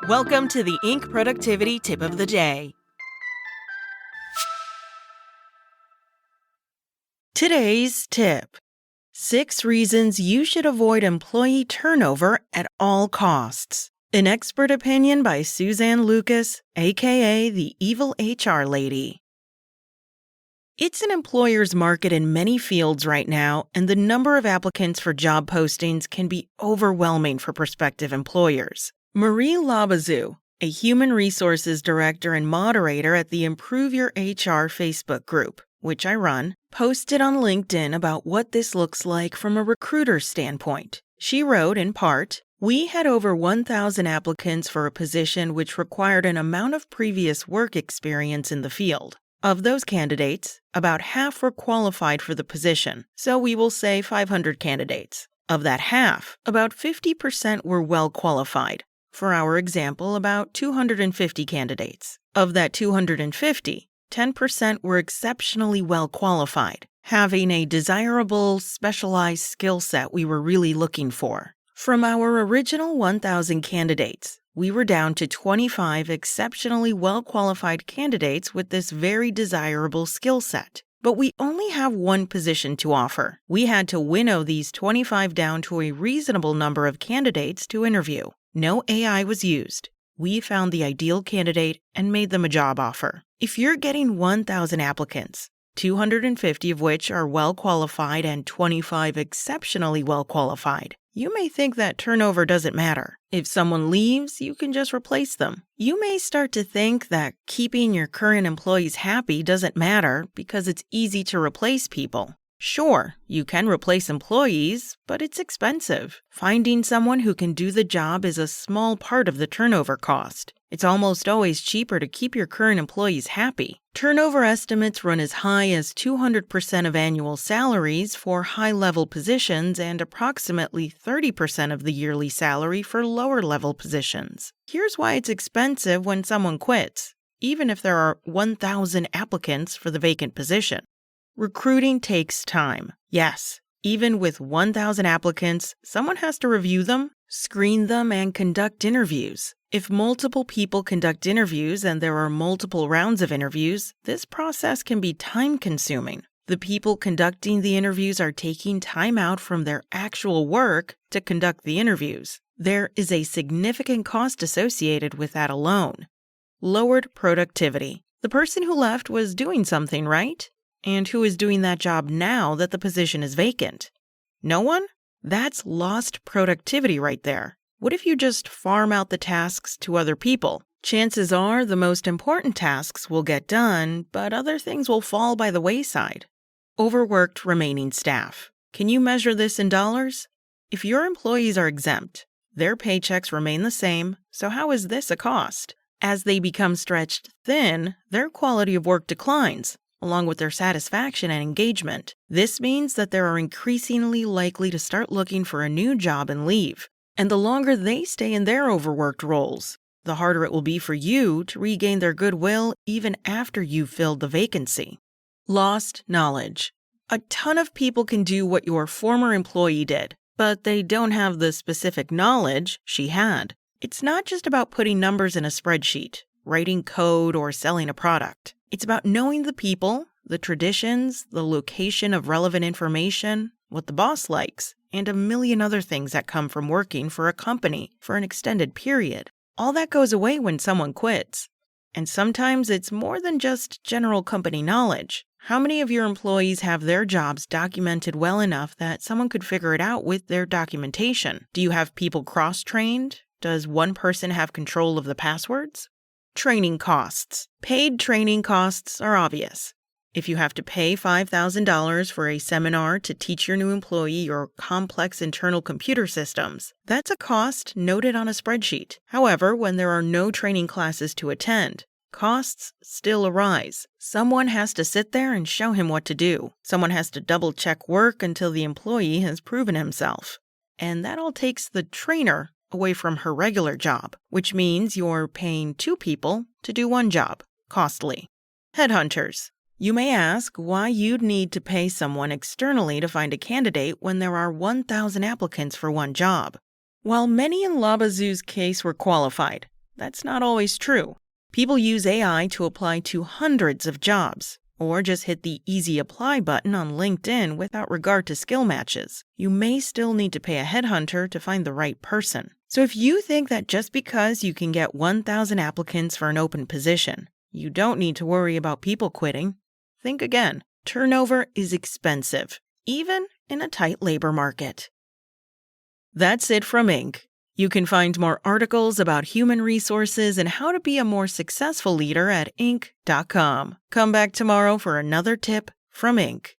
Welcome to the Inc. Productivity Tip of the Day. Today's tip: 6 reasons you should avoid employee turnover at all costs. An expert opinion by Suzanne Lucas, aka the Evil HR Lady. It's an employer's market in many fields right now, and the number of applicants for job postings can be overwhelming for prospective employers. Marie Labazou, a human resources director and moderator at the Improve Your HR Facebook group, which I run, posted on LinkedIn about what this looks like from a recruiter's standpoint. She wrote, in part, "We had over 1,000 applicants for a position which required an amount of previous work experience in the field. Of those candidates, about half were qualified for the position, so we will say 500 candidates. Of that half, about 50% were well qualified. For our example, about 250 candidates. Of that 250, 10% were exceptionally well qualified, having a desirable, specialized skill set we were really looking for. From our original 1,000 candidates, we were down to 25 exceptionally well-qualified candidates with this very desirable skill set. But we only have one position to offer. We had to winnow these 25 down to a reasonable number of candidates to interview. No AI was used. We found the ideal candidate and made them a job offer. If you're getting 1,000 applicants, 250 of which are well-qualified and 25 exceptionally well-qualified, you may think that turnover doesn't matter. If someone leaves, you can just replace them. You may start to think that keeping your current employees happy doesn't matter because it's easy to replace people. Sure, you can replace employees, but it's expensive. Finding someone who can do the job is a small part of the turnover cost. It's almost always cheaper to keep your current employees happy. Turnover estimates run as high as 200% of annual salaries for high-level positions and approximately 30% of the yearly salary for lower-level positions. Here's why it's expensive when someone quits, even if there are 1,000 applicants for the vacant position. Recruiting takes time. Yes, even with 1,000 applicants, someone has to review them, screen them, and conduct interviews. If multiple people conduct interviews and there are multiple rounds of interviews, this process can be time-consuming. The people conducting the interviews are taking time out from their actual work to conduct the interviews. There is a significant cost associated with that alone. Lowered productivity. The person who left was doing something, right? And who is doing that job now that the position is vacant? No one? That's lost productivity right there. What if you just farm out the tasks to other people? Chances are the most important tasks will get done, but other things will fall by the wayside. Overworked remaining staff. Can you measure this in dollars? If your employees are exempt, their paychecks remain the same, so how is this a cost? As they become stretched thin, their quality of work declines, along with their satisfaction and engagement. This means that they are increasingly likely to start looking for a new job and leave. And the longer they stay in their overworked roles, the harder it will be for you to regain their goodwill even after you've filled the vacancy. Lost knowledge. A ton of people can do what your former employee did, but they don't have the specific knowledge she had. It's not just about putting numbers in a spreadsheet, writing code, or selling a product. It's about knowing the people, the traditions, the location of relevant information, what the boss likes, and a million other things that come from working for a company for an extended period. All that goes away when someone quits. And sometimes it's more than just general company knowledge. How many of your employees have their jobs documented well enough that someone could figure it out with their documentation? Do you have people cross-trained? Does one person have control of the passwords? Training costs. Paid training costs are obvious. If you have to pay $5,000 for a seminar to teach your new employee your complex internal computer systems, that's a cost noted on a spreadsheet. However, when there are no training classes to attend, costs still arise. Someone has to sit there and show him what to do. Someone has to double-check work until the employee has proven himself. And that all takes the trainer away from her regular job, which means you're paying 2 people to do one job. Costly. Headhunters. You may ask why you'd need to pay someone externally to find a candidate when there are 1,000 applicants for one job. While many in Labazu's case were qualified, that's not always true. People use AI to apply to hundreds of jobs, or just hit the Easy Apply button on LinkedIn without regard to skill matches. You may still need to pay a headhunter to find the right person. So if you think that just because you can get 1,000 applicants for an open position, you don't need to worry about people quitting, think again. Turnover is expensive, even in a tight labor market. That's it from Inc. You can find more articles about human resources and how to be a more successful leader at Inc.com. Come back tomorrow for another tip from Inc.